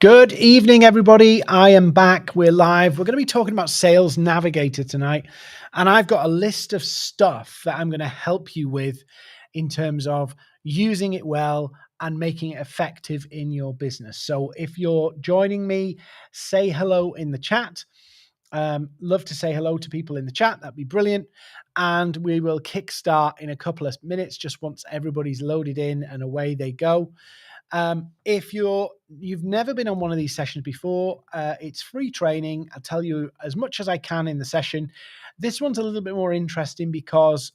Good evening, everybody. I am back. We're live. We're going to be talking about Sales Navigator tonight. And I've got a list of stuff that I'm going to help you with in terms of using it well and making it effective in your business. So if you're joining me, say hello in the chat. Love to say hello to people in the chat. That'd be brilliant. And we will kickstart in a couple of minutes, just once everybody's loaded in and away they go. If you've never been on one of these sessions before, it's free training. I'll tell you as much as I can in the session. This one's a little bit more interesting because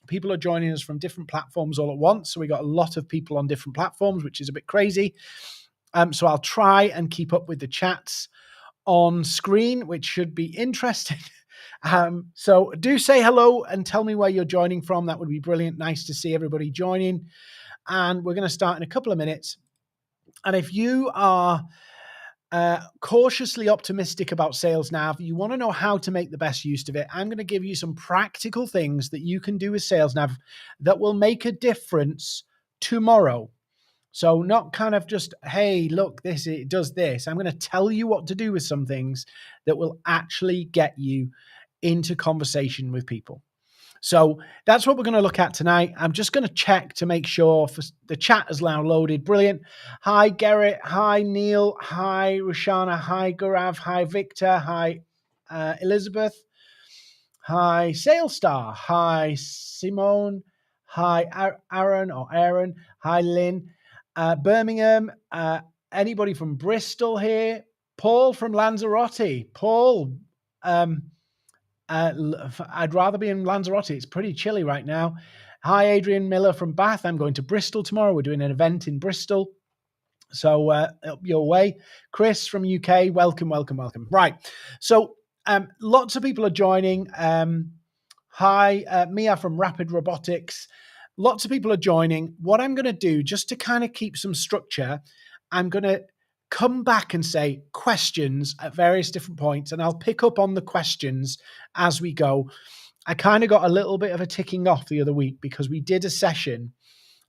people are joining us from different platforms all at once. So we got a lot of people on different platforms, which is a bit crazy. So I'll try and keep up with the chats on screen, which should be interesting. So do say hello and tell me where you're joining from. That would be brilliant. Nice to see everybody joining. And we're going to start in a couple of minutes. And if you are cautiously optimistic about Sales Nav, you want to know how to make the best use of it, I'm going to give you some practical things that you can do with Sales Nav that will make a difference tomorrow. So not kind of just, hey, look, it does this. I'm going to tell you what to do with some things that will actually get you into conversation with people. So that's what we're going to look at tonight. I'm just going to check to make sure the chat is now loaded. Brilliant. Hi, Garrett. Hi, Neil. Hi, Roshana. Hi, Gaurav. Hi, Victor. Hi, Elizabeth. Hi, Salestar. Hi, Simone. Hi, Aaron. Hi, Lynn. Birmingham. Anybody from Bristol here? Paul from Lanzarote. Paul, I'd rather be in Lanzarote. It's pretty chilly right now. Hi, Adrian Miller from Bath. I'm going to Bristol tomorrow. We're doing an event in Bristol. So up your way. Chris from UK, welcome. Right. So lots of people are joining. Hi, Mia from Rapid Robotics. Lots of people are joining. What I'm going to do, just to kind of keep some structure, I'm going to come back and say questions at various different points, and I'll pick up on the questions as we go. I kind of got a little bit of a ticking off the other week because we did a session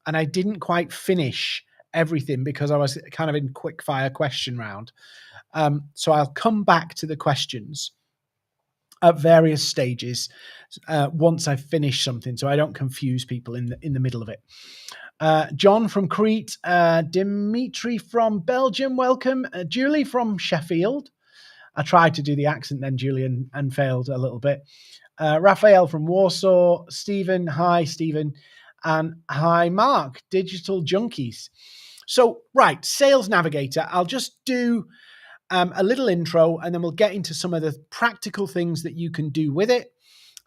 and I didn't quite finish everything because I was kind of in quick fire question round. So I'll come back to the questions at various stages once I've finished something, so I don't confuse people in the middle of it. John from Crete, Dimitri from Belgium, welcome. Julie from Sheffield. I tried to do the accent then, Julie, and failed a little bit. Raphael from Warsaw. Stephen, hi, Stephen. And hi, Mark, Digital Junkies. So, right, Sales Navigator. I'll just do a little intro, and then we'll get into some of the practical things that you can do with it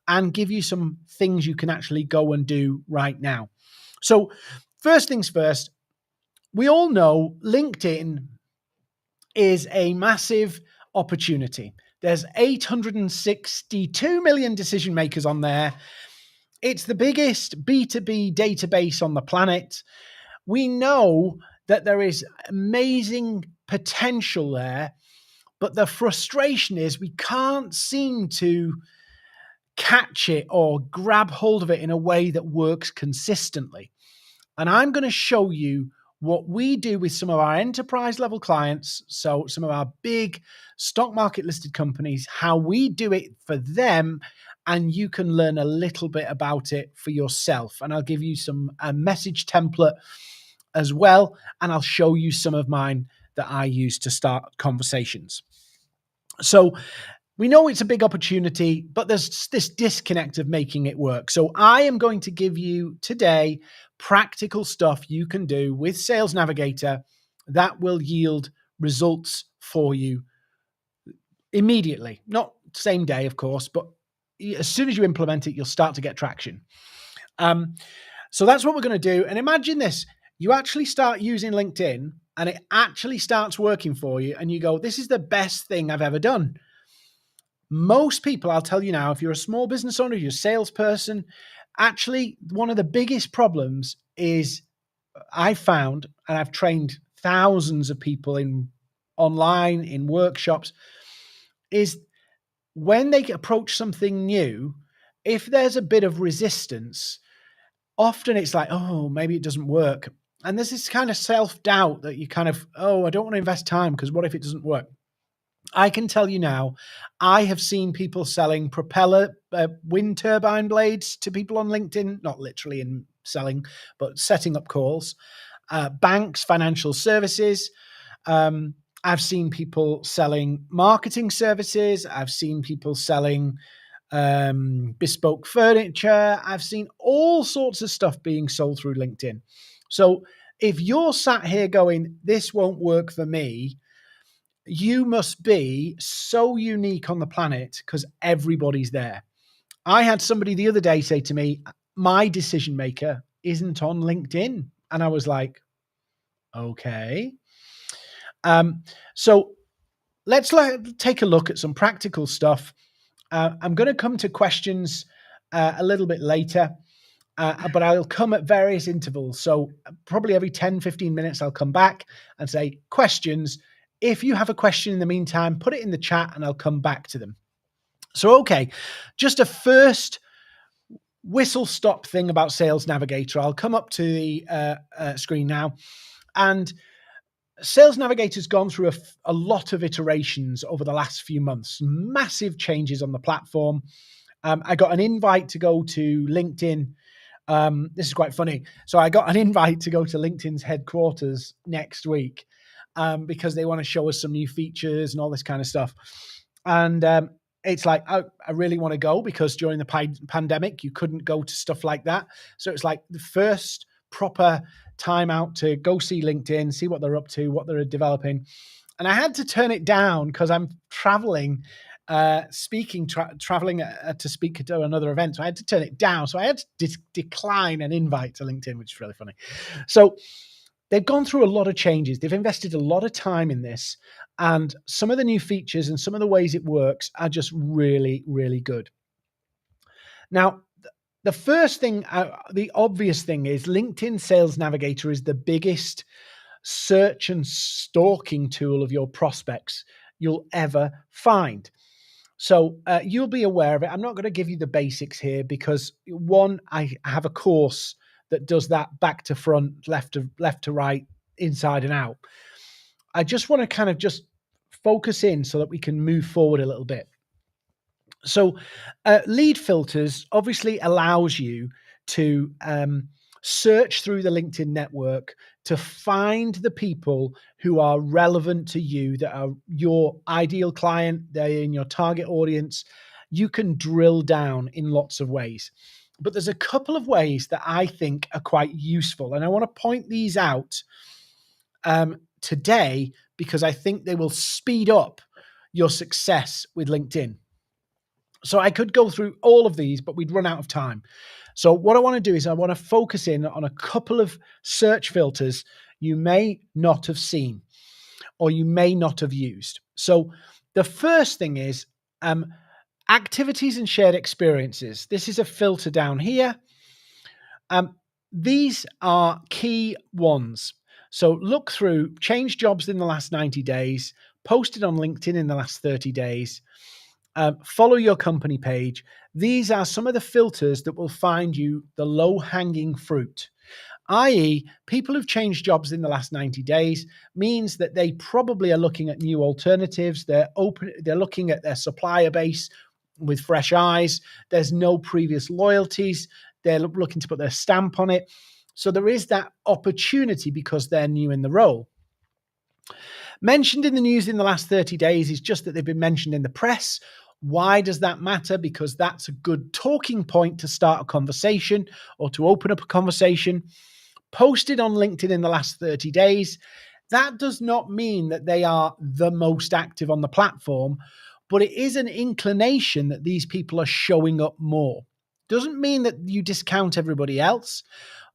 and give you some things you can actually go and do right now. So first things first, we all know LinkedIn is a massive opportunity. There's 862 million decision makers on there. It's the biggest B2B database on the planet. We know that there is amazing potential there, but the frustration is we can't seem to catch it or grab hold of it in a way that works consistently. And I'm going to show you what we do with some of our enterprise level clients, so some of our big stock market listed companies, how we do it for them, and you can learn a little bit about it for yourself. And I'll give you a message template as well, and I'll show you some of mine that I use to start conversations. So we know it's a big opportunity, but there's this disconnect of making it work. So I am going to give you today practical stuff you can do with Sales Navigator that will yield results for you immediately. Not same day, of course, but as soon as you implement it, you'll start to get traction. So that's what we're going to do. And imagine this. You actually start using LinkedIn and it actually starts working for you. And you go, this is the best thing I've ever done. Most people, I'll tell you now, if you're a small business owner, you're a salesperson, actually one of the biggest problems is I found, and I've trained thousands of people online, in workshops, is when they approach something new, if there's a bit of resistance, often it's like, oh, maybe it doesn't work. And there's this kind of self-doubt that you kind of, oh, I don't want to invest time because what if it doesn't work? I can tell you now, I have seen people selling propeller wind turbine blades to people on LinkedIn, not literally in selling, but setting up calls. Banks, financial services. I've seen people selling marketing services. I've seen people selling bespoke furniture. I've seen all sorts of stuff being sold through LinkedIn. So if you're sat here going, this won't work for me, you must be so unique on the planet because everybody's there. I had somebody the other day say to me, my decision maker isn't on LinkedIn. And I was like, okay. So let's take a look at some practical stuff. I'm going to come to questions a little bit later, but I'll come at various intervals. So probably every 10, 15 minutes, I'll come back and say questions. If you have a question in the meantime, put it in the chat and I'll come back to them. So, okay, just a first whistle stop thing about Sales Navigator. I'll come up to the screen now. And Sales Navigator's gone through a lot of iterations over the last few months, massive changes on the platform. I got an invite to go to LinkedIn. This is quite funny. So I got an invite to go to LinkedIn's headquarters next week because they want to show us some new features and all this kind of stuff. And it's like, I really want to go because during the pandemic, you couldn't go to stuff like that. So it's like the first proper time out to go see LinkedIn, see what they're up to, what they're developing. And I had to turn it down because I'm traveling, traveling to speak at another event. So I had to turn it down. So I had to decline an invite to LinkedIn, which is really funny. So they've gone through a lot of changes. They've invested a lot of time in this. And some of the new features and some of the ways it works are just really, really good. Now, the first thing, the obvious thing is LinkedIn Sales Navigator is the biggest search and stalking tool of your prospects you'll ever find. So you'll be aware of it. I'm not going to give you the basics here because one, I have a course that does that back to front, left to right, inside and out. I just want to kind of just focus in so that we can move forward a little bit. So lead filters obviously allows you to search through the LinkedIn network to find the people who are relevant to you, that are your ideal client, they're in your target audience. You can drill down in lots of ways. But there's a couple of ways that I think are quite useful. And I want to point these out today because I think they will speed up your success with LinkedIn. So I could go through all of these, but we'd run out of time. So what I want to do is I want to focus in on a couple of search filters you may not have seen or you may not have used. So the first thing is activities and shared experiences. This is a filter down here. These are key ones. So look through, change jobs in the last 90 days, posted on LinkedIn in the last 30 days, follow your company page. These are some of the filters that will find you the low-hanging fruit, i.e. people who've changed jobs in the last 90 days means that they probably are looking at new alternatives. They're looking at their supplier base with fresh eyes. There's no previous loyalties. They're looking to put their stamp on it. So there is that opportunity because they're new in the role. Mentioned in the news in the last 30 days is just that they've been mentioned in the press. Why does that matter? Because that's a good talking point to start a conversation or to open up a conversation. Posted on LinkedIn in the last 30 days. That does not mean that they are the most active on the platform, but it is an inclination that these people are showing up more. Doesn't mean that you discount everybody else,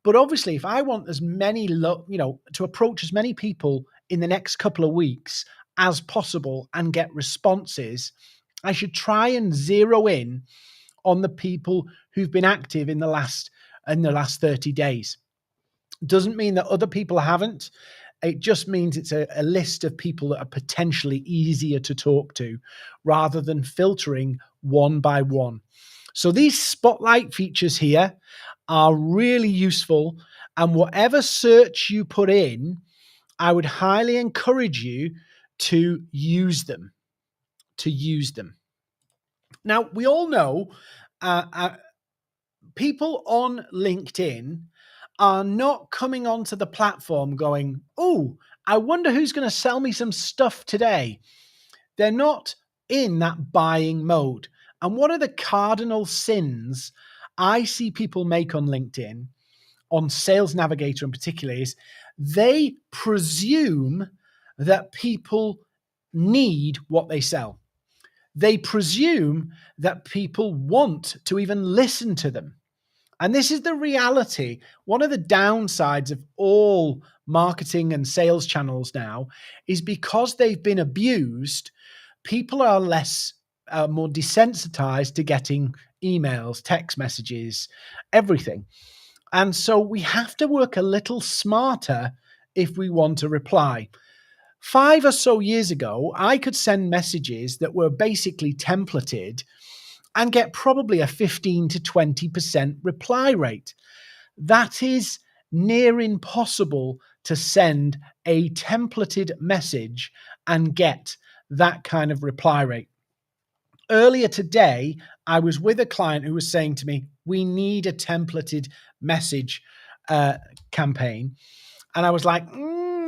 but obviously if I want as many, to approach as many people in the next couple of weeks as possible and get responses, I should try and zero in on the people who've been active in the last 30 days. Doesn't mean that other people haven't. It just means it's a list of people that are potentially easier to talk to rather than filtering one by one. So these spotlight features here are really useful. And whatever search you put in, I would highly encourage you to use them. Now, we all know people on LinkedIn are not coming onto the platform going, oh, I wonder who's going to sell me some stuff today. They're not in that buying mode. And one of the cardinal sins I see people make on LinkedIn, on Sales Navigator in particular, is they presume that people need what they sell. They presume that people want to even listen to them. And this is the reality. One of the downsides of all marketing and sales channels now is because they've been abused, people are more desensitized to getting emails, text messages, everything. And so we have to work a little smarter if we want to reply. 5 or so years ago, I could send messages that were basically templated and get probably a 15 to 20% reply rate. That is near impossible to send a templated message and get that kind of reply rate. Earlier today, I was with a client who was saying to me, we need a templated message campaign. And I was like,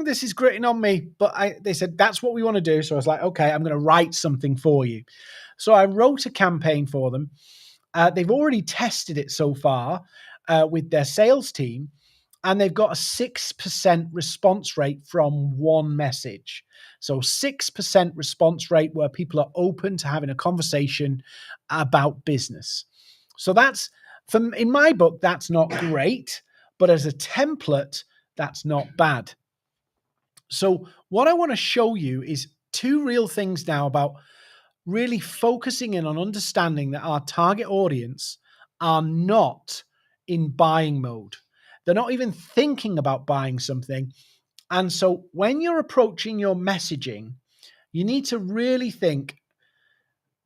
this is gritting on me. But they said, that's what we want to do. So I was like, okay, I'm going to write something for you. So I wrote a campaign for them. They've already tested it so far with their sales team, and they've got a 6% response rate from one message. So 6% response rate where people are open to having a conversation about business. So that's, in my book, that's not great, but as a template, that's not bad. So what I want to show you is two real things now about really focusing in on understanding that our target audience are not in buying mode. They're not even thinking about buying something. And so when you're approaching your messaging, you need to really think,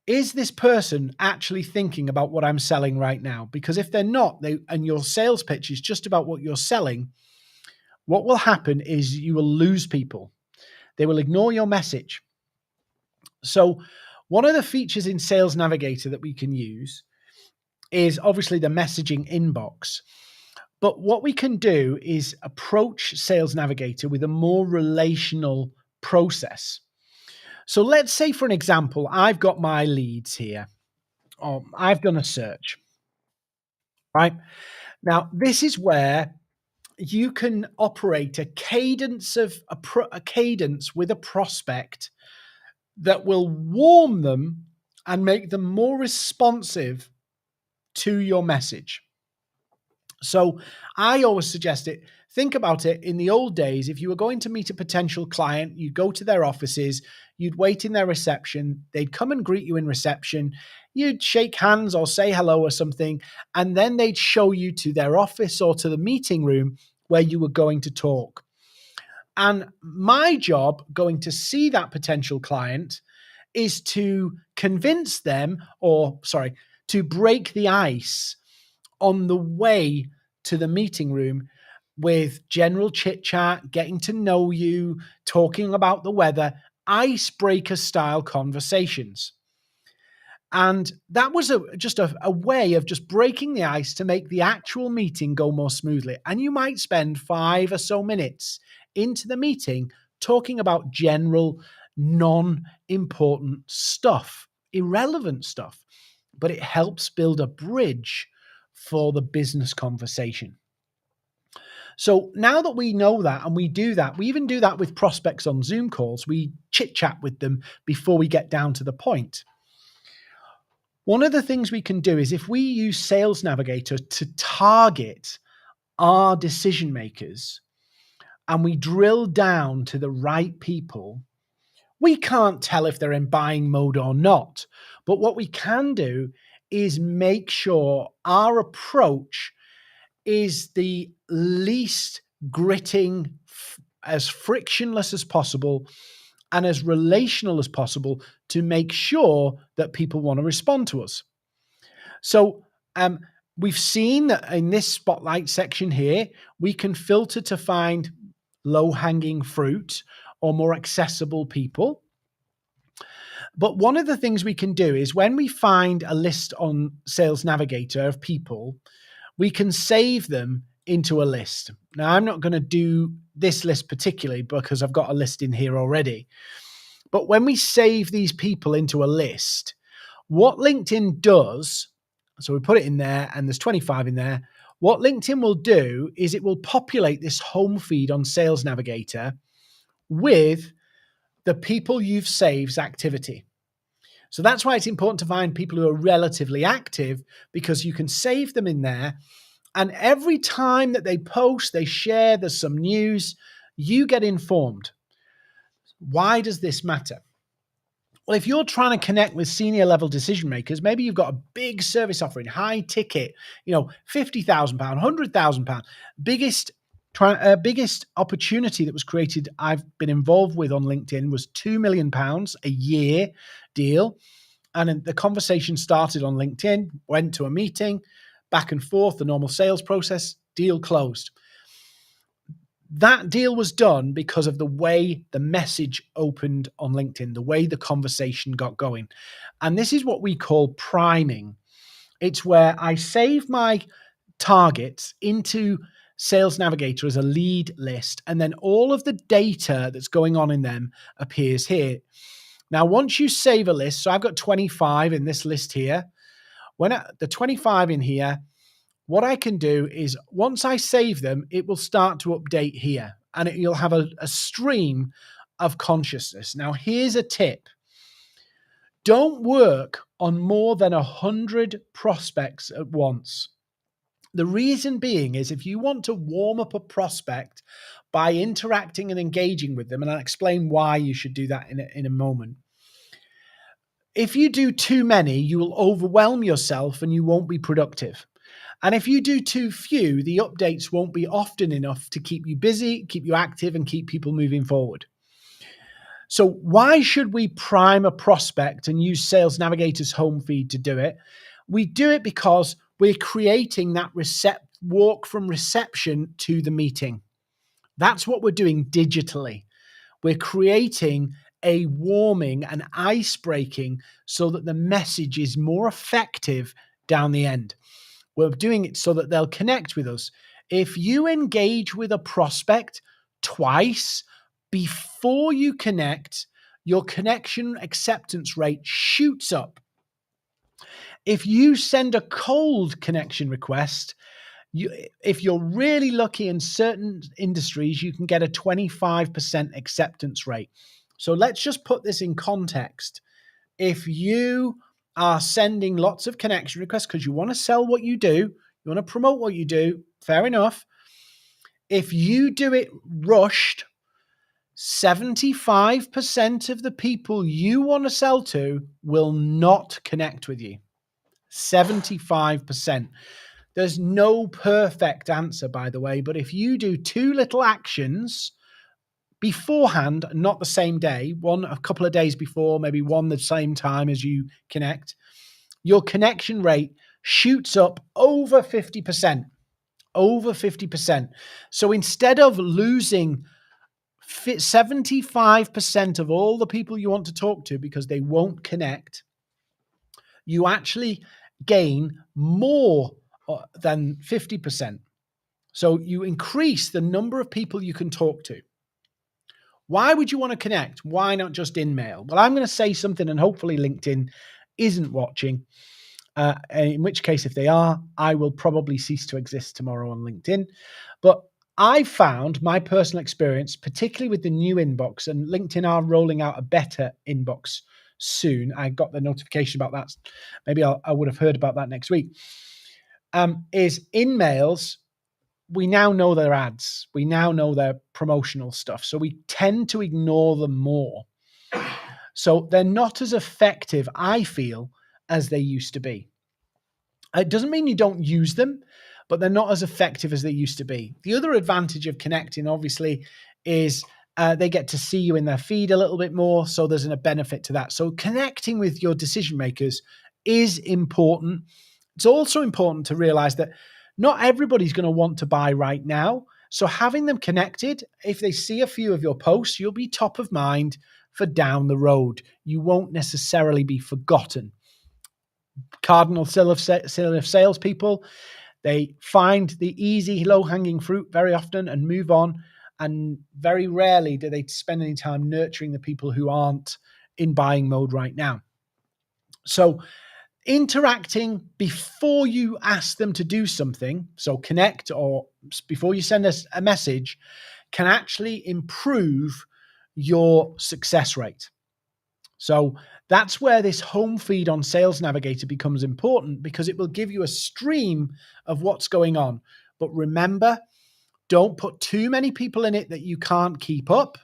is this person actually thinking about what I'm selling right now? Because if they're not, and your sales pitch is just about what you're selling, what will happen is you will lose people. They will ignore your message. So one of the features in Sales Navigator that we can use is obviously the messaging inbox. But what we can do is approach Sales Navigator with a more relational process. So let's say, for an example, I've got my leads here. I've done a search, right? Now, this is where you can operate a cadence with a prospect that will warm them and make them more responsive to your message. So I always suggest it. Think about it. In the old days, if you were going to meet a potential client, you'd go to their offices, you'd wait in their reception, they'd come and greet you in reception, you'd shake hands or say hello or something, and then they'd show you to their office or to the meeting room where you were going to talk. And my job going to see that potential client is to convince them, to break the ice on the way to the meeting room with general chit chat, getting to know you, talking about the weather, icebreaker style conversations. And that was just a way of just breaking the ice to make the actual meeting go more smoothly. And you might spend 5 or so minutes into the meeting talking about general, non-important stuff, irrelevant stuff, but it helps build a bridge for the business conversation. So now that we know that and we do that, we even do that with prospects on Zoom calls. We chit chat with them before we get down to the point. One of the things we can do is if we use Sales Navigator to target our decision makers and we drill down to the right people, we can't tell if they're in buying mode or not. But what we can do is make sure our approach is the least gritting, as frictionless as possible, and as relational as possible to make sure that people want to respond to us. So We've seen that in this spotlight section here, we can filter to find low-hanging fruit or more accessible people. But one of the things we can do is when we find a list on Sales Navigator of people, we can save them into a list. Now, I'm not going to do this list particularly because I've got a list in here already. But when we save these people into a list, what LinkedIn does, so we put it in there and there's 25 in there. What LinkedIn will do is it will populate this home feed on Sales Navigator with the people you've saved's activity. So that's why it's important to find people who are relatively active, because you can save them in there. And every time that they post, they share, there's some news, you get informed. Why does this matter? Well, if you're trying to connect with senior level decision makers, maybe you've got a big service offering, high ticket, £50,000, £100,000, biggest opportunity that was created I've been involved with on LinkedIn was £2 million a year deal. And the conversation started on LinkedIn, went to a meeting, back and forth, the normal sales process, deal closed. That deal was done because of the way the message opened on LinkedIn, the way the conversation got going. And this is what we call priming. It's where I save my targets into Sales Navigator as a lead list, and then all of the data that's going on in them appears here. Now, once you save a list, so I've got 25 in this list here. The 25 in here, what I can do is once I save them, it will start to update here, and you'll have a stream of consciousness. Now, here's a tip. Don't work on more than 100 prospects at once. The reason being is if you want to warm up a prospect by interacting and engaging with them, and I'll explain why you should do that in a moment. If you do too many, you will overwhelm yourself and you won't be productive. And if you do too few, the updates won't be often enough to keep you busy, keep you active, and keep people moving forward. So why should we prime a prospect and use Sales Navigator's home feed to do it? We do it because we're creating that walk from reception to the meeting. That's what we're doing digitally. We're creating a warming and ice breaking so that the message is more effective down the end. We're doing it so that they'll connect with us. If you engage with a prospect twice before you connect, your connection acceptance rate shoots up. If you send a cold connection request, if you're really lucky in certain industries, you can get a 25% acceptance rate. So let's just put this in context. If you are sending lots of connection requests because you want to sell what you do, you want to promote what you do, fair enough. If you do it rushed, 75% of the people you want to sell to will not connect with you. 75%. There's no perfect answer, by the way, but if you do too little actions beforehand, not the same day, one a couple of days before, maybe one the same time as you connect, your connection rate shoots up over 50%. Over 50%. So instead of losing 75% of all the people you want to talk to because they won't connect, you actually gain more than 50%. So you increase the number of people you can talk to. Why would you want to connect? Why not just in mail? Well, I'm going to say something, and hopefully LinkedIn isn't watching. In which case, if they are, I will probably cease to exist tomorrow on LinkedIn. But I found my personal experience, particularly with the new inbox, and LinkedIn are rolling out a better inbox soon. I got the notification about that. Maybe I would have heard about that next week. Is in mails, we now know their ads. We now know their promotional stuff. So we tend to ignore them more. So they're not as effective, I feel, as they used to be. It doesn't mean you don't use them, but they're not as effective as they used to be. The other advantage of connecting, obviously, is they get to see you in their feed a little bit more. So there's a benefit to that. So connecting with your decision makers is important. It's also important to realize that not everybody's going to want to buy right now. So having them connected, if they see a few of your posts, you'll be top of mind for down the road. You won't necessarily be forgotten. Cardinal sin of salespeople, they find the easy, low-hanging fruit very often and move on. And very rarely do they spend any time nurturing the people who aren't in buying mode right now. So interacting before you ask them to do something, so connect or before you send us a message, can actually improve your success rate. So that's where this home feed on Sales Navigator becomes important, because it will give you a stream of what's going on. But remember, don't put too many people in it that you can't keep up,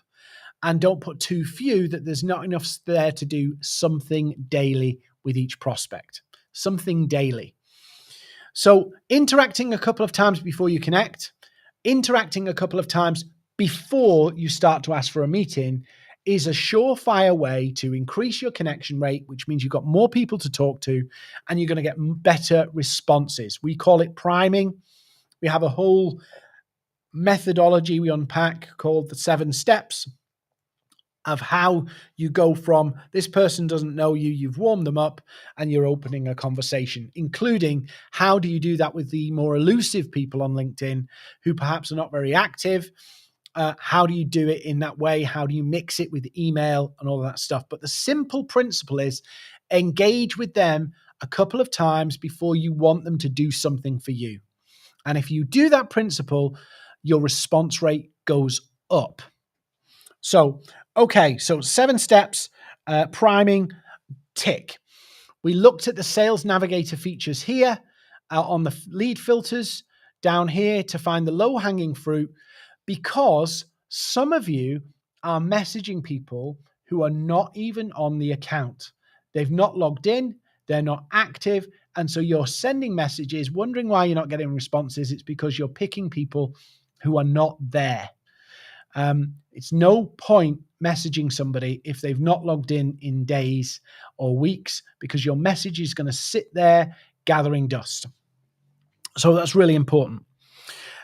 and don't put too few that there's not enough there to do something daily with each prospect. Something daily. So interacting a couple of times before you connect, interacting a couple of times before you start to ask for a meeting is a surefire way to increase your connection rate, which means you've got more people to talk to and you're going to get better responses. We call it priming. We have a whole methodology we unpack called the 7 steps of how you go from this person doesn't know you, you've warmed them up, and you're opening a conversation, including how do you do that with the more elusive people on LinkedIn who perhaps are not very active. How do you do it in that way? How do you mix it with email and all of that stuff? But the simple principle is engage with them a couple of times before you want them to do something for you. And if you do that principle, your response rate goes up. So, okay, so 7 steps, priming, tick. We looked at the Sales Navigator features here on the lead filters down here to find the low-hanging fruit, because some of you are messaging people who are not even on the account. They've not logged in, they're not active, and so you're sending messages wondering why you're not getting responses. It's because you're picking people who are not there. It's no point messaging somebody if they've not logged in days or weeks, because your message is going to sit there gathering dust. So that's really important.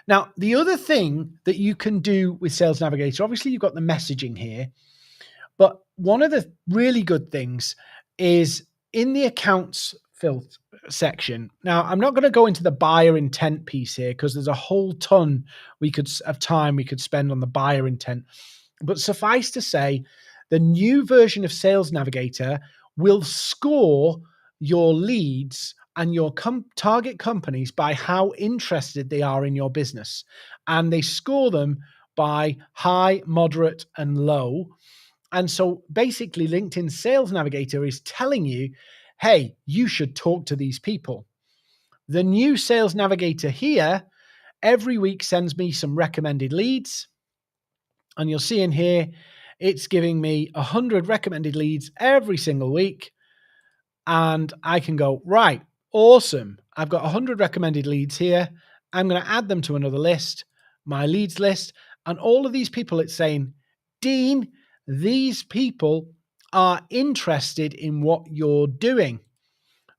Now, the other thing that you can do with Sales Navigator, obviously you've got the messaging here, but one of the really good things is in the accounts filter section. Now, I'm not going to go into the buyer intent piece here because there's a whole ton of time we could spend on the buyer intent. But suffice to say, the new version of Sales Navigator will score your leads and your target companies by how interested they are in your business. And they score them by high, moderate, and low. And so basically LinkedIn Sales Navigator is telling you, hey, you should talk to these people. The new Sales Navigator here every week sends me some recommended leads. And you'll see in here, it's giving me 100 recommended leads every single week. And I can go, right, awesome. I've got 100 recommended leads here. I'm going to add them to another list, my leads list. And all of these people, it's saying, Dean, these people are interested in what you're doing.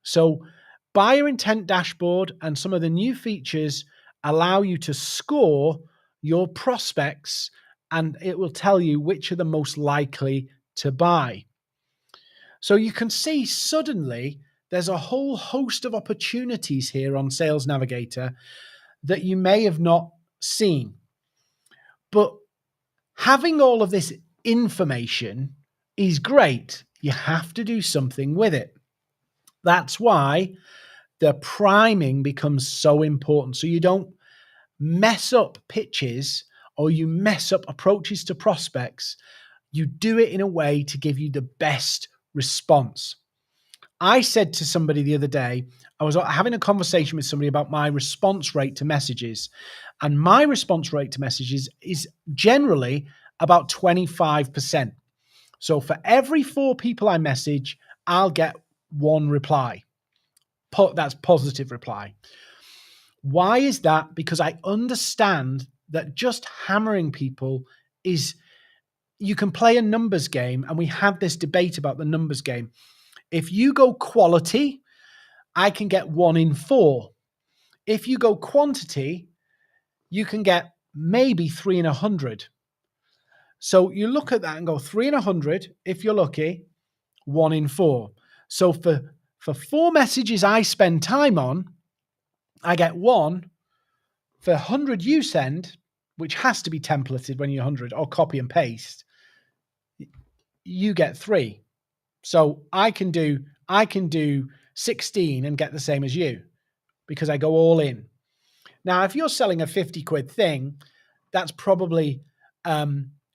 So buyer intent dashboard and some of the new features allow you to score your prospects, and it will tell you which are the most likely to buy. So you can see suddenly there's a whole host of opportunities here on Sales Navigator that you may have not seen. But having all of this information is great. You have to do something with it. That's why the priming becomes so important. So you don't mess up pitches or you mess up approaches to prospects. You do it in a way to give you the best response. I said to somebody the other day, I was having a conversation with somebody about my response rate to messages. And my response rate to messages is generally about 25%. So for every 4 people I message, I'll get 1 reply. That's positive reply. Why is that? Because I understand that just hammering people is, you can play a numbers game, and we had this debate about the numbers game. If you go quality I can get 1 in 4. If you go quantity, you can get maybe 3 in 100. So you look at that and go 3 in 100, if you're lucky, 1 in 4. So for 4 messages I spend time on, I get 1. For 100 you send, which has to be templated when you're 100, or copy and paste, you get 3. So I can do 16 and get the same as you because I go all in. Now, if you're selling a 50 quid thing, that's probably a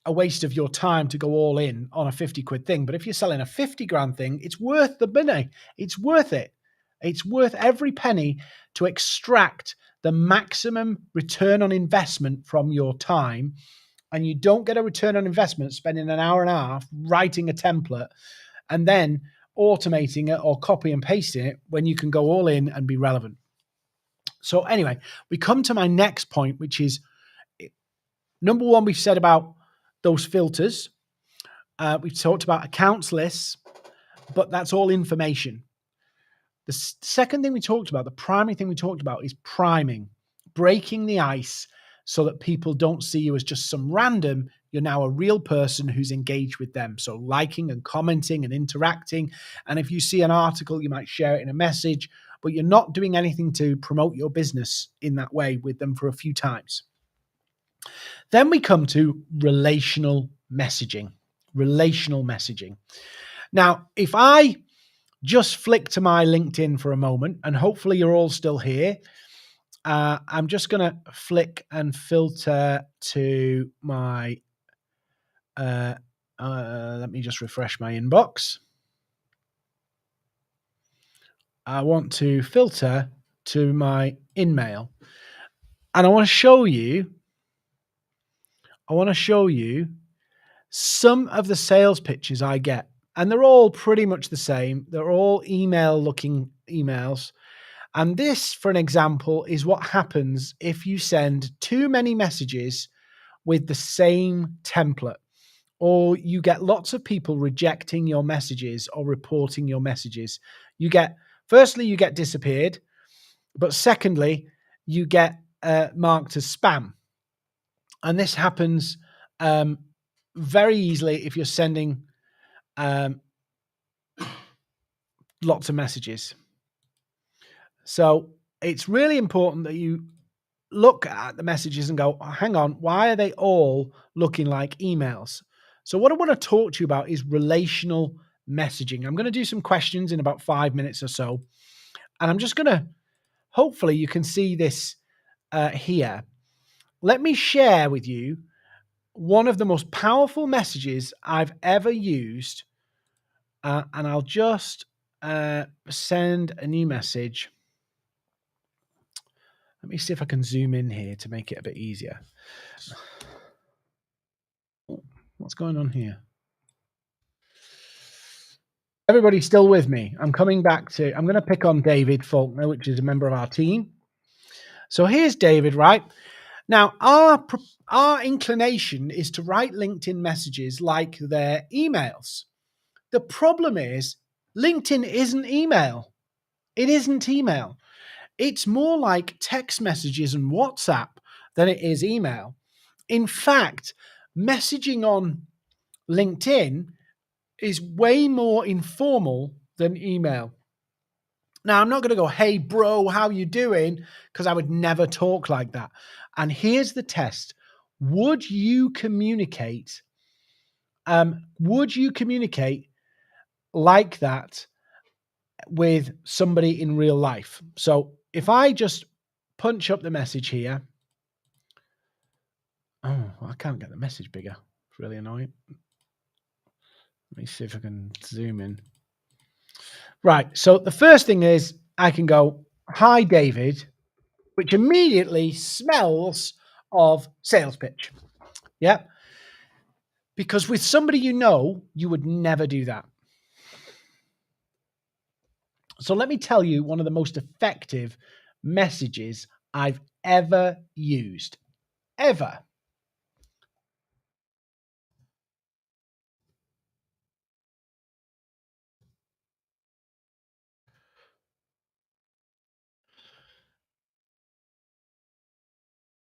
waste of your time to go all in on a 50 quid thing. But if you're selling a 50 grand thing, it's worth the money. It's worth it. It's worth every penny to extract the maximum return on investment from your time. And you don't get a return on investment spending an hour and a half writing a template and then automating it or copy and pasting it when you can go all in and be relevant. So anyway, we come to my next point, which is number one, we've said about those filters. We've talked about accounts lists, but that's all information. The second thing we talked about, the primary thing we talked about, is priming, breaking the ice so that people don't see you as just some random. You're now a real person who's engaged with them. So liking and commenting and interacting. And if you see an article, you might share it in a message, but you're not doing anything to promote your business in that way with them for a few times. Then we come to relational messaging. Relational messaging. Now, if I just flick to my LinkedIn for a moment, and hopefully you're all still here, I'm just going to flick and filter to my, let me just refresh my inbox. I want to filter to my InMail. And I want to show you some of the sales pitches I get. And they're all pretty much the same. They're all email looking emails. And this, for an example, is what happens if you send too many messages with the same template, or you get lots of people rejecting your messages or reporting your messages. Firstly, you get disappeared, but secondly, you get marked as spam. And this happens very easily if you're sending lots of messages. So it's really important that you look at the messages and go, hang on, why are they all looking like emails? So what I want to talk to you about is relational messaging. I'm going to do some questions in about 5 minutes or so. And I'm just going to, hopefully you can see this here. Let me share with you one of the most powerful messages I've ever used. And I'll just send a new message. Let me see if I can zoom in here to make it a bit easier. What's going on here? Everybody's still with me. I'm going to pick on David Faulkner, which is a member of our team. So here's David, right? Now, our inclination is to write LinkedIn messages like they're emails. The problem is LinkedIn isn't email. It isn't email. It's more like text messages and WhatsApp than it is email. In fact, messaging on LinkedIn is way more informal than email. Now, I'm not going to go, hey, bro, how you doing? Because I would never talk like that. And here's the test. Would you communicate like that with somebody in real life? So if I just punch up the message here. Oh, I can't get the message bigger. It's really annoying. Let me see if I can zoom in. Right. So the first thing is I can go, hi, David, which immediately smells of sales pitch. Yeah. Because with somebody you would never do that. So let me tell you one of the most effective messages I've ever used. Ever.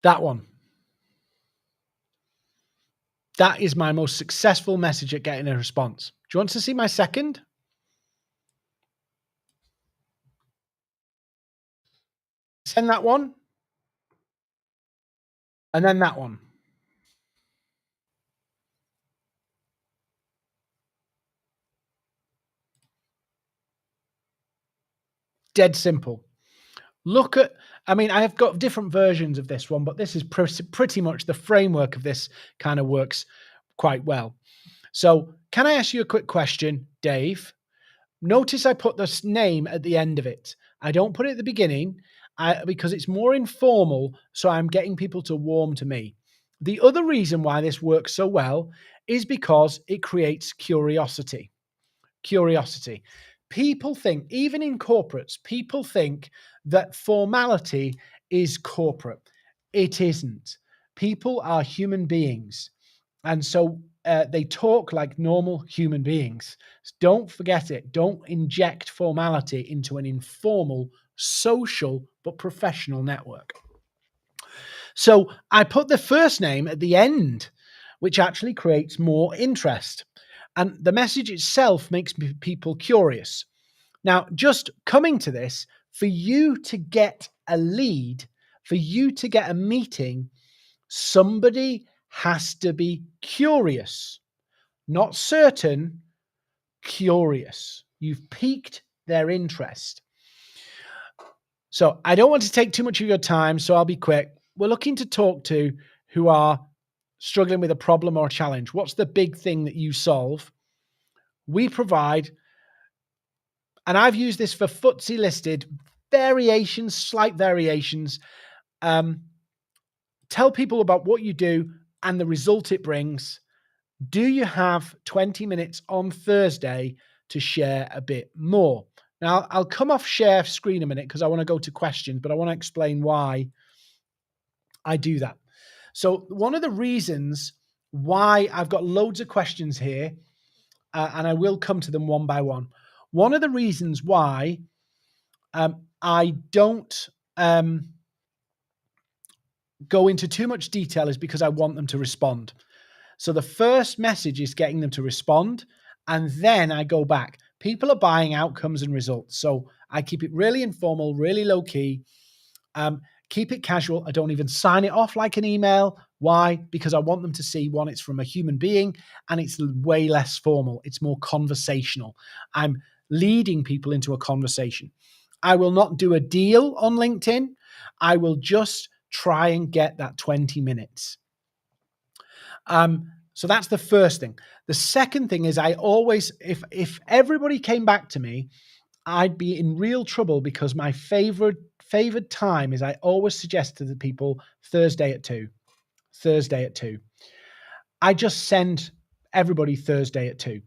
That one. That is my most successful message at getting a response. Do you want to see my second? Send that one. And then that one. Dead simple. Look at, I mean, I have got different versions of this one, but this is pretty much the framework of this kind of works quite well. So can I ask you a quick question, Dave? Notice I put this name at the end of it. I don't put it at the beginning because it's more informal, so I'm getting people to warm to me. The other reason why this works so well is because it creates curiosity. Curiosity. People think, even in corporates, people think that formality is corporate. It isn't. People are human beings. And so they talk like normal human beings. Don't forget it. Don't inject formality into an informal, social, but professional network. So I put the first name at the end, which actually creates more interest. And the message itself makes people curious. Now, just coming to this, for you to get a lead, for you to get a meeting, somebody has to be curious, not certain, curious. You've piqued their interest. So I don't want to take too much of your time, so I'll be quick. We're looking to talk to who are struggling with a problem or a challenge. What's the big thing that you solve? We provide, and I've used this for FTSE listed variations, slight variations. Tell people about what you do and the result it brings. Do you have 20 minutes on Thursday to share a bit more? Now, I'll come off share screen a minute because I want to go to questions, but I want to explain why I do that. So one of the reasons why I've got loads of questions here, and I will come to them one by one. One of the reasons why I don't go into too much detail is because I want them to respond. So the first message is getting them to respond, and then I go back. People are buying outcomes and results. So I keep it really informal, really low key. Keep it casual. I don't even sign it off like an email. Why? Because I want them to see, one, it's from a human being, and it's way less formal. It's more conversational. I'm leading people into a conversation. I will not do a deal on LinkedIn. I will just try and get that 20 minutes. So that's the first thing. The second thing is I always, if everybody came back to me, I'd be in real trouble because my favored time is I always suggest to the people Thursday at 2. Thursday at 2. I just send everybody Thursday at 2.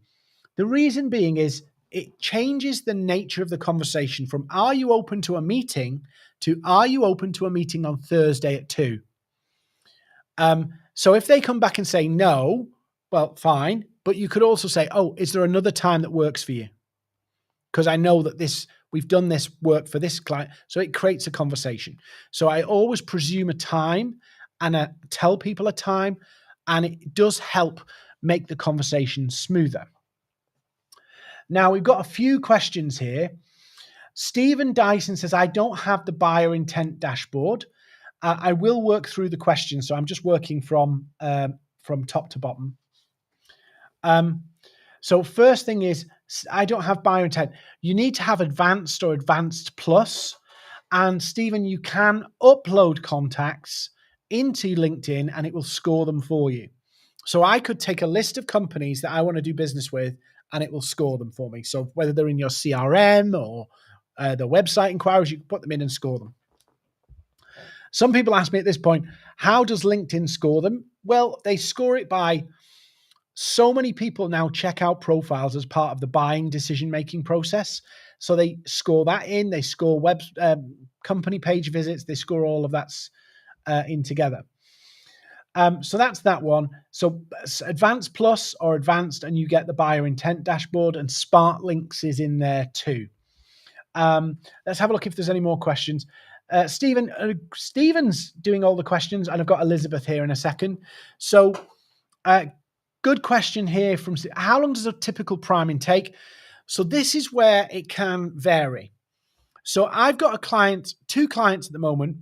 The reason being is it changes the nature of the conversation from are you open to a meeting to are you open to a meeting on Thursday at 2? So if they come back and say no, well, fine. But you could also say, oh, is there another time that works for you? Because I know that we've done this work for this client. So it creates a conversation. So I always presume a time and tell people a time, and it does help make the conversation smoother. Now, we've got a few questions here. Stephen Dyson says, I don't have the buyer intent dashboard. I will work through the questions. So I'm just working from top to bottom. So first thing is, I don't have buyer intent. You need to have advanced or advanced plus. And Stephen, you can upload contacts into LinkedIn and it will score them for you. So I could take a list of companies that I want to do business with and it will score them for me. So whether they're in your CRM or the website inquiries, you can put them in and score them. Some people ask me at this point, how does LinkedIn score them? Well, they score it by so many people now check out profiles as part of the buying decision-making process. So they score that in, they score company page visits, they score all of that in together. So that's that one. So advanced plus or advanced, and you get the buyer intent dashboard, and Smart Links is in there too. Let's have a look if there's any more questions. Stephen's doing all the questions, and I've got Elizabeth here in a second. So, good question here from how long does a typical priming take? So this is where it can vary. So I've got two clients at the moment.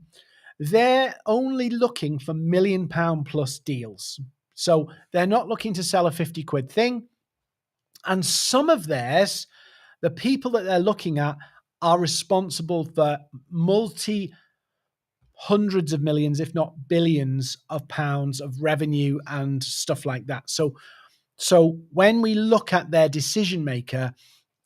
They're only looking for £1 million plus deals. So they're not looking to sell a 50 quid thing. And some of theirs, the people that they're looking at are responsible for hundreds of millions, if not billions of pounds of revenue and stuff like that. So when we look at their decision maker,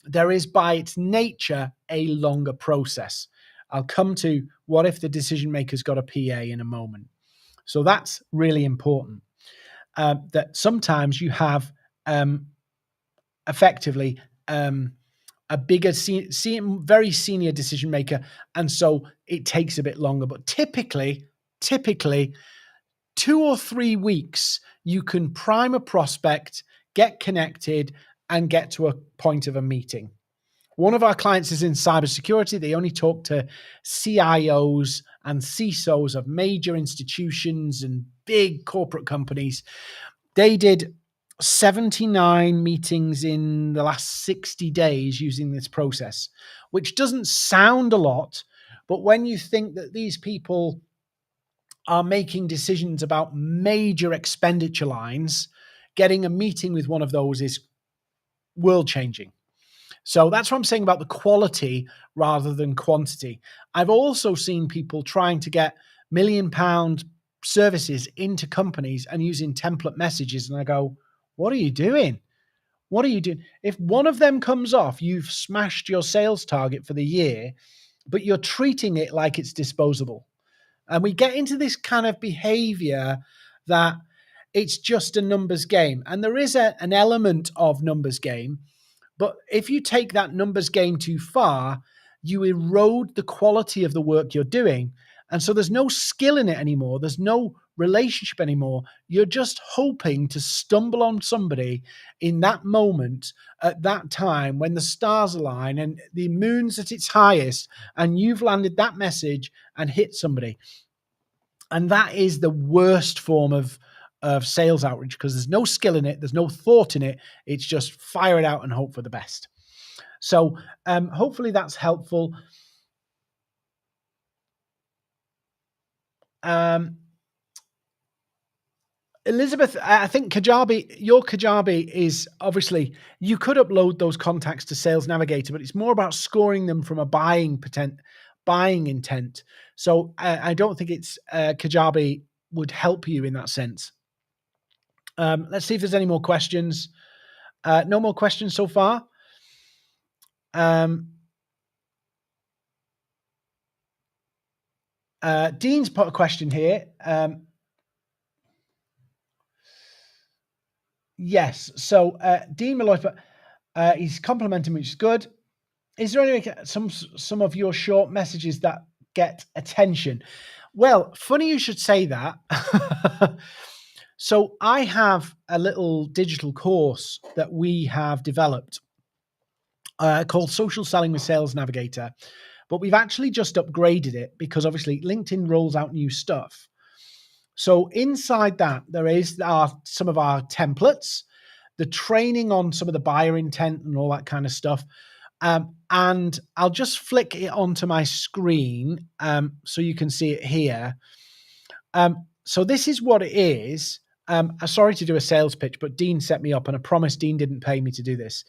there is by its nature a longer process. I'll come to what if the decision maker's got a PA in a moment. So that's really important. That sometimes you have effectively a bigger, very senior decision maker, and so it takes a bit longer. But typically 2 or 3 weeks, you can prime a prospect, get connected, and get to a point of a meeting. One of our clients is in cybersecurity. They only talk to CIOs and CISOs of major institutions and big corporate companies. They did 79 meetings in the last 60 days using this process, which doesn't sound a lot, but when you think that these people are making decisions about major expenditure lines, getting a meeting with one of those is world changing. So that's what I'm saying about the quality rather than quantity. I've also seen people trying to get £1 million services into companies and using template messages. And I go, what are you doing? What are you doing? If one of them comes off, you've smashed your sales target for the year, but you're treating it like it's disposable. And we get into this kind of behavior that it's just a numbers game. And there is an element of numbers game. But if you take that numbers game too far, you erode the quality of the work you're doing. And so there's no skill in it anymore. There's no relationship anymore. You're just hoping to stumble on somebody in that moment, at that time, when the stars align and the moon's at its highest, and you've landed that message and hit somebody. And that is the worst form of sales outreach, because there's no skill in it. There's no thought in it. It's just fire it out and hope for the best. So hopefully that's helpful. Elizabeth, I think Kajabi, your Kajabi is obviously, you could upload those contacts to Sales Navigator, but it's more about scoring them from a buying intent. So I don't think it's Kajabi would help you in that sense. Let's see if there's any more questions. No more questions so far. Dean's put a question here. Yes. So Dean Malloy, he's complimenting me, which is good. Is there any some of your short messages that get attention? Well, funny you should say that. So I have a little digital course that we have developed called Social Selling with Sales Navigator, but we've actually just upgraded it because obviously LinkedIn rolls out new stuff. So inside that, there is some of our templates, the training on some of the buyer intent and all that kind of stuff. And I'll just flick it onto my screen so you can see it here. So this is what it is. Sorry to do a sales pitch, but Dean set me up and I promise Dean didn't pay me to do this.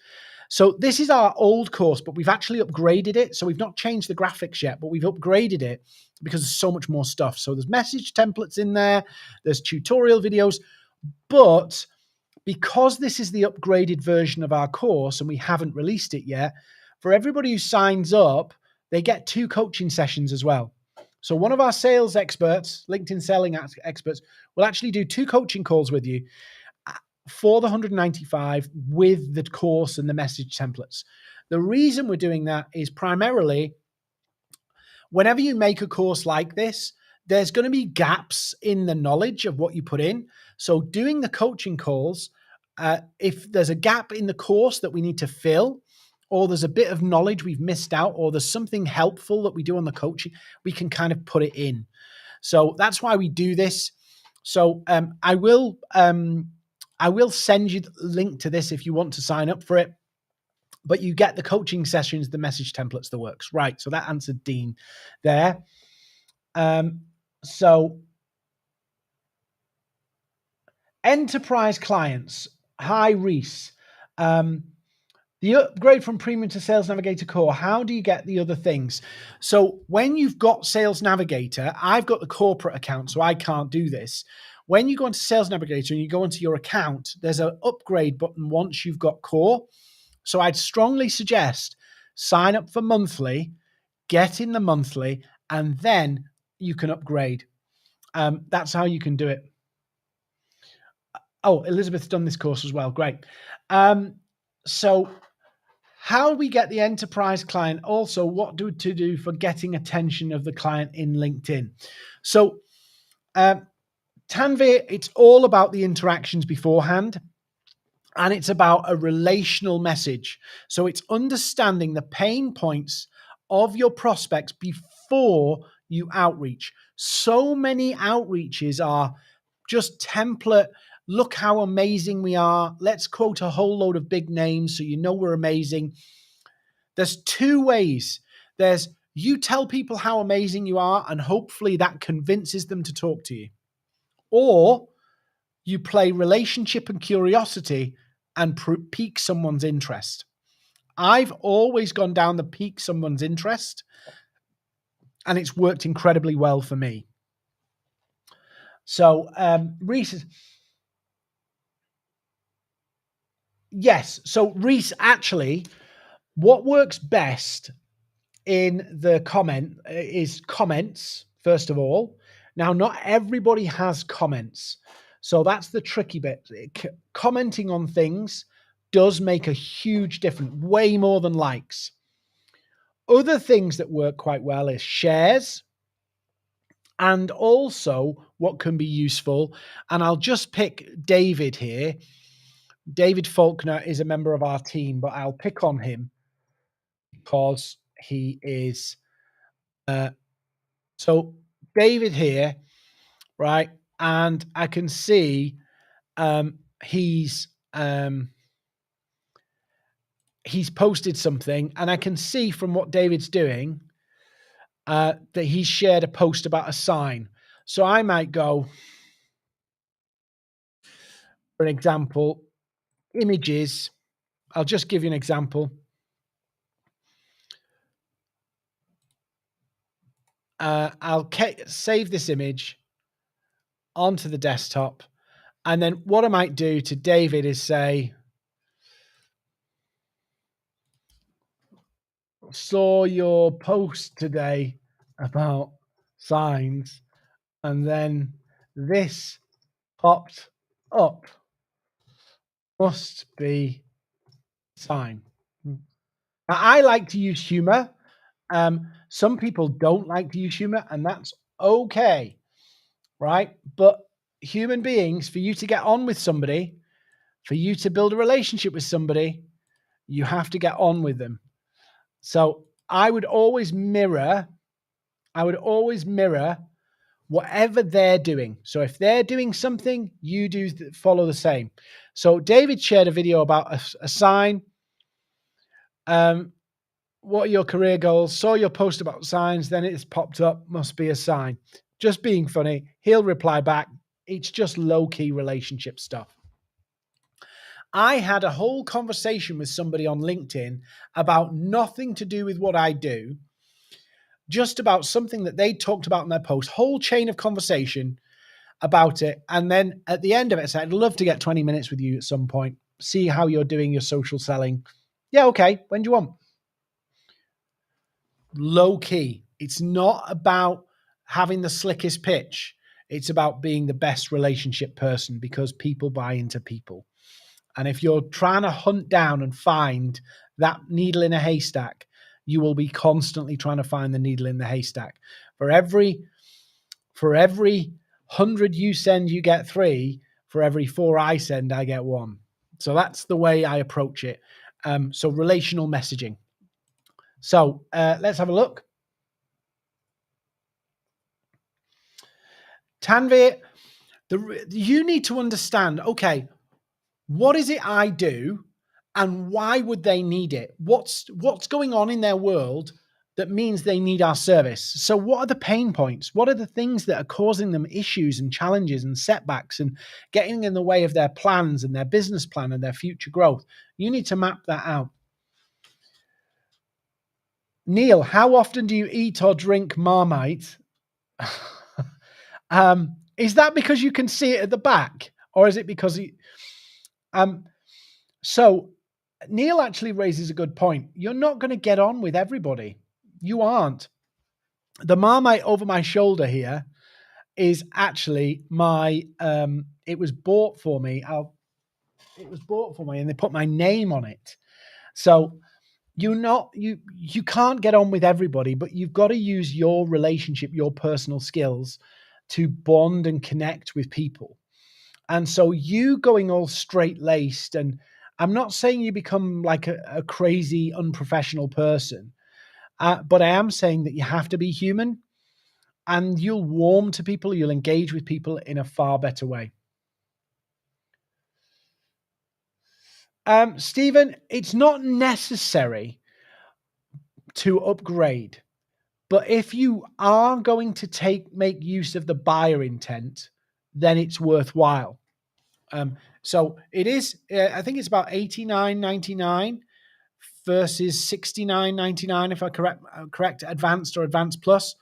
So this is our old course, but we've actually upgraded it. So we've not changed the graphics yet, but we've upgraded it because there's so much more stuff. So there's message templates in there, there's tutorial videos, but because this is the upgraded version of our course and we haven't released it yet, for everybody who signs up, they get 2 coaching sessions as well. So one of our sales experts, LinkedIn selling experts, will actually do 2 coaching calls with you for the 195 with the course and the message templates. The reason we're doing that is primarily whenever you make a course like this, there's going to be gaps in the knowledge of what you put in. So doing the coaching calls, if there's a gap in the course that we need to fill, or there's a bit of knowledge we've missed out, or there's something helpful that we do on the coaching, we can kind of put it in. So that's why we do this. So I will send you the link to this if you want to sign up for it. But you get the coaching sessions, the message templates, the works. Right. So that answered Dean there. So enterprise clients. Hi, Reese. The upgrade from Premium to Sales Navigator Core, how do you get the other things? So when you've got Sales Navigator, I've got the corporate account, so I can't do this. When you go into Sales Navigator and you go into your account, there's an upgrade button once you've got Core. So I'd strongly suggest sign up for monthly, get in the monthly, and then you can upgrade. That's how you can do it. Oh, Elizabeth's done this course as well. Great. So how do we get the enterprise client? Also, what to do for getting attention of the client in LinkedIn? So Tanvir, it's all about the interactions beforehand. And it's about a relational message. So it's understanding the pain points of your prospects before you outreach. So many outreaches are just template. Look how amazing we are. Let's quote a whole load of big names so you know we're amazing. There's two ways. There's you tell people how amazing you are, and hopefully that convinces them to talk to you. Or you play relationship and curiosity and pique someone's interest. I've always gone down the pique someone's interest, and it's worked incredibly well for me. So, Reese, yes. So, Reese, actually, what works best in the comment is comments, first of all. Now, not everybody has comments. So that's the tricky bit. Commenting on things does make a huge difference, way more than likes. Other things that work quite well is shares, and also what can be useful. And I'll just pick David here. David Faulkner is a member of our team, but I'll pick on him because he is. So David here, right? And I can see he's posted something, and I can see from what David's doing that he's shared a post about a sign. So I might go, for an example, images. I'll just give you an example. I'll save this image onto the desktop. And then what I might do to David is say, saw your post today about signs, and then this popped up. Must be sign. Now, I like to use humor. Some people don't like to use humor, and that's okay, right? But human beings, for you to get on with somebody, for you to build a relationship with somebody, you have to get on with them. So I would always mirror whatever they're doing. So if they're doing something, you do follow the same. So David shared a video about a sign. What are your career goals? Saw your post about signs, then it's popped up, must be a sign. Just being funny. He'll reply back. It's just low-key relationship stuff. I had a whole conversation with somebody on LinkedIn about nothing to do with what I do, just about something that they talked about in their post, whole chain of conversation about it. And then at the end of it, I said, I'd love to get 20 minutes with you at some point, see how you're doing your social selling. Yeah, okay. When do you want? Low key. It's not about having the slickest pitch. It's about being the best relationship person, because people buy into people. And if you're trying to hunt down and find that needle in a haystack, you will be constantly trying to find the needle in the haystack. For every 100 you send, you get 3. For every 4 I send, I get 1. So that's the way I approach it. So relational messaging. So let's have a look. Tanvir, you need to understand, okay, what is it I do and why would they need it? What's going on in their world that means they need our service? So what are the pain points? What are the things that are causing them issues and challenges and setbacks and getting in the way of their plans and their business plan and their future growth? You need to map that out. Neil, how often do you eat or drink Marmite? Is that because you can see it at the back, or is it because so Neil actually raises a good point. You're not going to get on with everybody. You aren't. The Marmite over my shoulder here is actually my. It was bought for me. It was bought for me, and they put my name on it. So you can't get on with everybody, but you've got to use your relationship, your personal skills to bond and connect with people. And so you going all straight laced, and I'm not saying you become like a crazy, unprofessional person, but I am saying that you have to be human and you'll warm to people, you'll engage with people in a far better way. Stephen, it's not necessary to upgrade. But if you are going to make use of the buyer intent, then it's worthwhile. So it is. I think it's about $89.99 versus $69.99 if I correct advanced or advanced plus.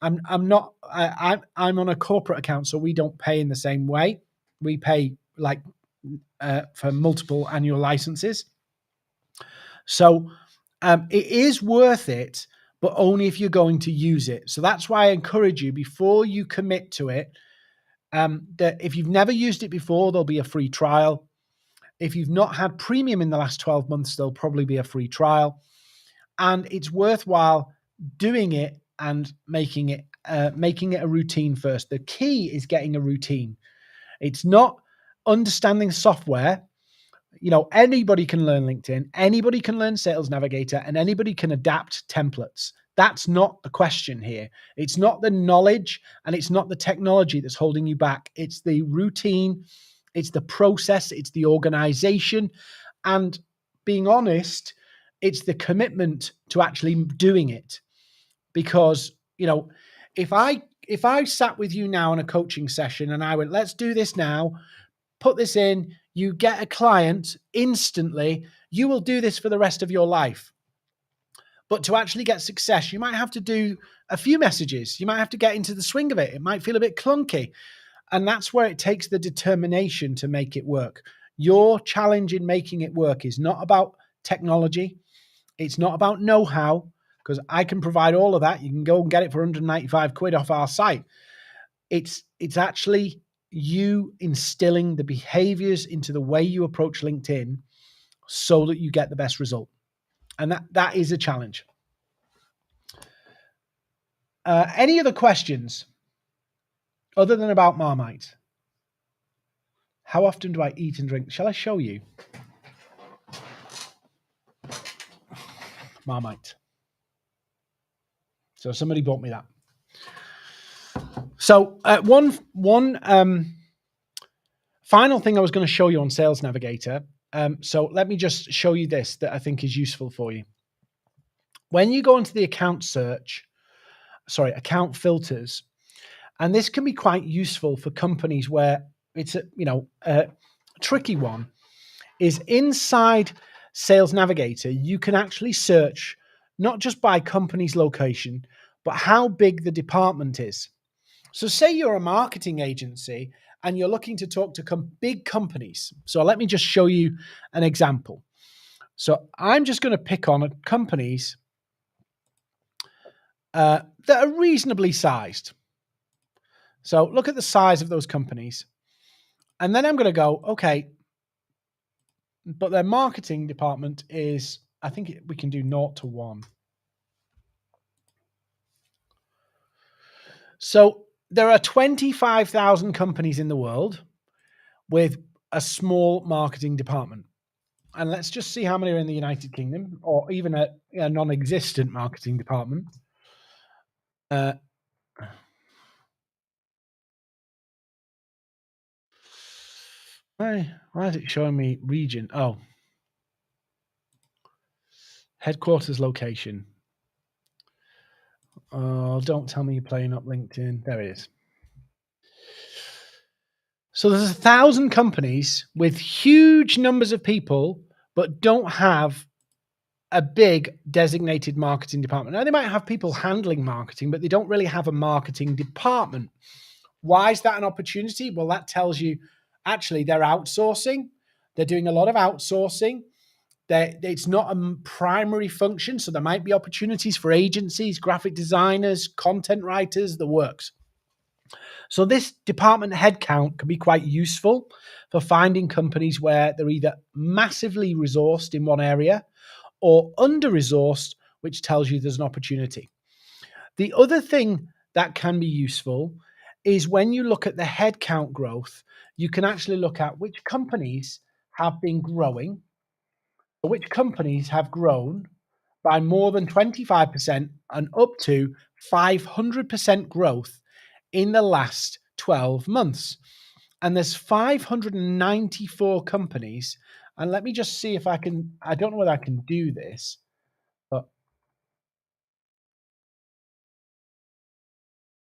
I'm not. I'm on a corporate account, so we don't pay in the same way. We pay like for multiple annual licenses. So it is worth it, but only if you're going to use it. So that's why I encourage you before you commit to it, that if you've never used it before, there'll be a free trial. If you've not had premium in the last 12 months, there'll probably be a free trial. And it's worthwhile doing it and making it a routine first. The key is getting a routine. It's not understanding software. You know, anybody can learn LinkedIn, anybody can learn Sales Navigator, and anybody can adapt templates. That's not the question here. It's not the knowledge and it's not the technology that's holding you back. It's the routine, it's the process, it's the organization, and being honest, it's the commitment to actually doing it. Because, you know, if I sat with you now in a coaching session and I went, let's do this now, put this in, you get a client instantly, you will do this for the rest of your life. But to actually get success, you might have to do a few messages. You might have to get into the swing of it. It might feel a bit clunky. And that's where it takes the determination to make it work. Your challenge in making it work is not about technology. It's not about know-how, because I can provide all of that. You can go and get it for 195 quid off our site. It's actually you instilling the behaviors into the way you approach LinkedIn so that you get the best result. And that is a challenge. Any other questions other than about Marmite? How often do I eat and drink? Shall I show you? Marmite. So somebody bought me that. So one final thing I was going to show you on Sales Navigator. So let me just show you this that I think is useful for you. When you go into the account filters, and this can be quite useful for companies where it's a tricky one, is inside Sales Navigator, you can actually search not just by company's location, but how big the department is. So say you're a marketing agency and you're looking to talk to big companies. So let me just show you an example. So I'm just going to pick on companies that are reasonably sized. So look at the size of those companies. And then I'm going to go, okay, but their marketing department is, I think we can do 0 to 1. So there are 25,000 companies in the world with a small marketing department. And let's just see how many are in the United Kingdom, or even a non-existent marketing department. Why is it showing me region? Oh, headquarters location. Oh, don't tell me you're playing up LinkedIn. There it is. So there's 1,000 companies with huge numbers of people, but don't have a big designated marketing department. Now, they might have people handling marketing, but they don't really have a marketing department. Why is that an opportunity? Well, that tells you actually they're outsourcing. They're doing a lot of outsourcing. It's not a primary function, so there might be opportunities for agencies, graphic designers, content writers, the works. So this department headcount can be quite useful for finding companies where they're either massively resourced in one area or under-resourced, which tells you there's an opportunity. The other thing that can be useful is when you look at the headcount growth, you can actually look at which companies have been growing, which companies have grown by more than 25% and up to 500% growth in the last 12 months. And there's 594 companies. And let me just see if I don't know whether I can do this, but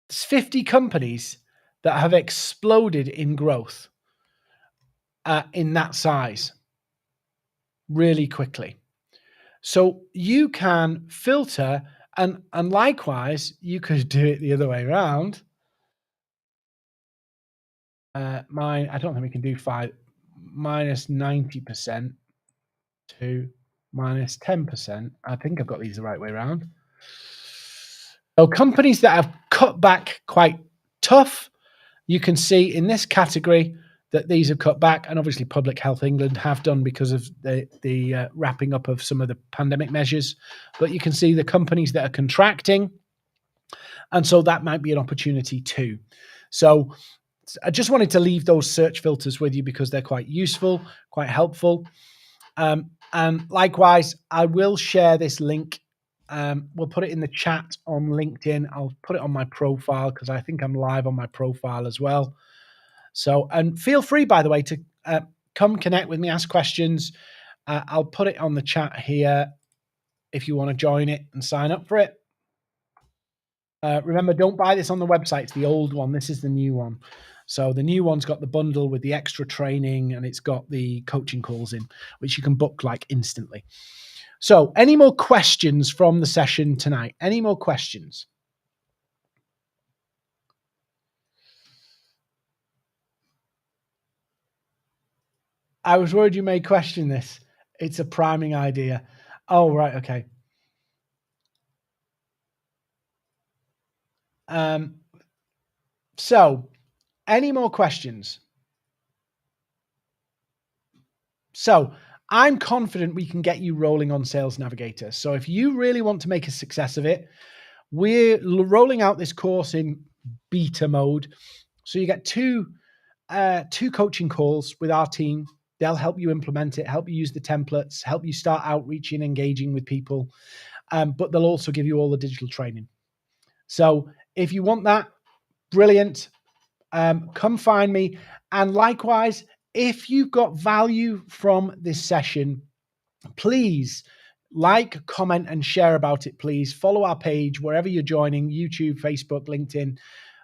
there's 50 companies that have exploded in growth in that size really quickly. So you can filter, and likewise, you could do it the other way around. Mine, I don't think we can do 5 minus 90% to minus 10%. I think I've got these the right way around. So companies that have cut back quite tough, you can see in this category that these have cut back, and obviously Public Health England have done because of the wrapping up of some of the pandemic measures. But you can see the companies that are contracting, and so that might be an opportunity too. So I just wanted to leave those search filters with you because they're quite useful, quite helpful. And likewise, I will share this link. We'll put it in the chat on LinkedIn. I'll put it on my profile because I think I'm live on my profile as well. So, and feel free, by the way, to come connect with me, ask questions. I'll put it on the chat here if you want to join it and sign up for it. Remember, don't buy this on the website. It's the old one. This is the new one. So the new one's got the bundle with the extra training, and it's got the coaching calls in, which you can book like instantly. So any more questions from the session tonight? Any more questions? I was worried you may question this. It's a priming idea. Oh, right. Okay. So any more questions? So I'm confident we can get you rolling on Sales Navigator. So if you really want to make a success of it, we're rolling out this course in beta mode. So you get two coaching calls with our team. They'll help you implement it, help you use the templates, help you start outreaching, engaging with people. But they'll also give you all the digital training. So if you want that, brilliant. Come find me. And likewise, if you've got value from this session, please like, comment, and share about it, please. Follow our page wherever you're joining, YouTube, Facebook, LinkedIn.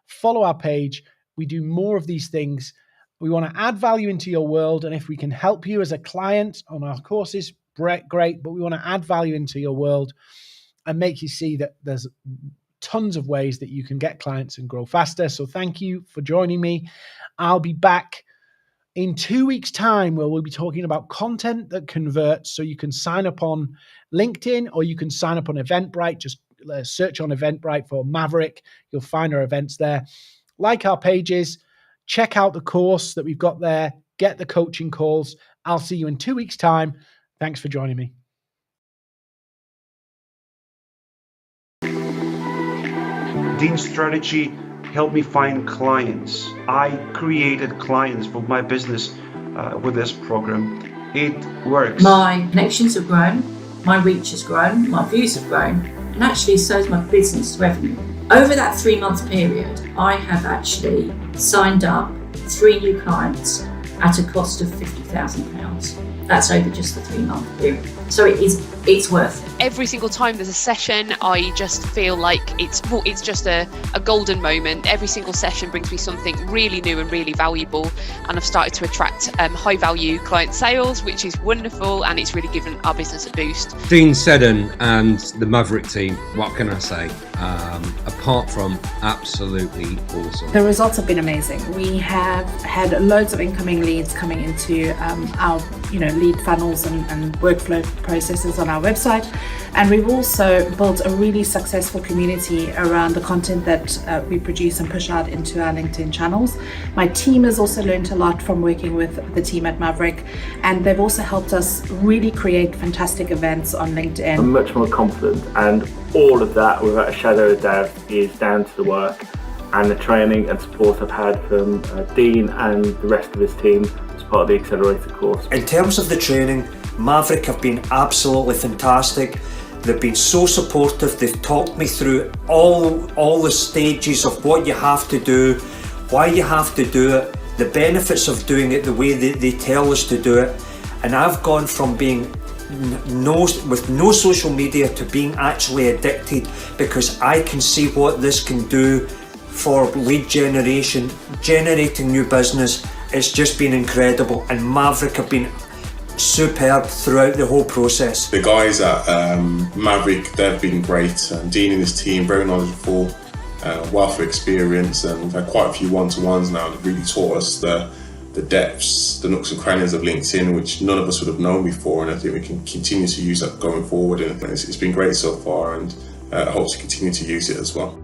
Follow our page. We do more of these things. We want to add value into your world. And if we can help you as a client on our courses, great. But we want to add value into your world and make you see that there's tons of ways that you can get clients and grow faster. So thank you for joining me. I'll be back in 2 weeks' time where we'll be talking about content that converts. So you can sign up on LinkedIn or you can sign up on Eventbrite. Just search on Eventbrite for Maverick. You'll find our events there. Like our pages, check out the course that we've got there, get the coaching calls. I'll see you in 2 weeks' time. Thanks for joining me. Dean's strategy helped me find clients. I created clients for my business with this program. it works. My connections have grown, my reach has grown, my views have grown, and actually so has my business revenue. Over that 3-month period, I have actually signed up 3 new clients at a cost of £50,000. That's over just the 3-month period. So it's worth it. Every single time there's a session, I just feel like it's just a golden moment. Every single session brings me something really new and really valuable, and I've started to attract high value client sales, which is wonderful, and it's really given our business a boost. Dean Seddon and the Maverick team, what can I say? Apart from absolutely awesome. The results have been amazing. We have had loads of incoming leads coming into our lead funnels and workflow processes on our website, and we've also built a really successful community around the content that we produce and push out into our LinkedIn channels. My team has also learned a lot from working with the team at Maverick, and they've also helped us really create fantastic events on LinkedIn. I'm much more confident, and all of that, without a shadow of a doubt, is down to the work and the training and support I've had from Dean and the rest of his team as part of the Accelerator course. In terms of the training, Maverick have been absolutely fantastic. They've been so supportive. They've talked me through all the stages of what you have to do, why you have to do it, the benefits of doing it the way they tell us to do it. And I've gone from being with no social media to being actually addicted, because I can see what this can do for lead generation, generating new business. It's just been incredible, and Maverick have been superb throughout the whole process. The guys at Maverick, they've been great. Dean and his team, very knowledgeable, wealth of experience, and we've had quite a few one-to-ones now that really taught us the depths, the nooks and crannies of LinkedIn, which none of us would have known before, and I think we can continue to use that going forward, and it's been great so far, and I hope to continue to use it as well.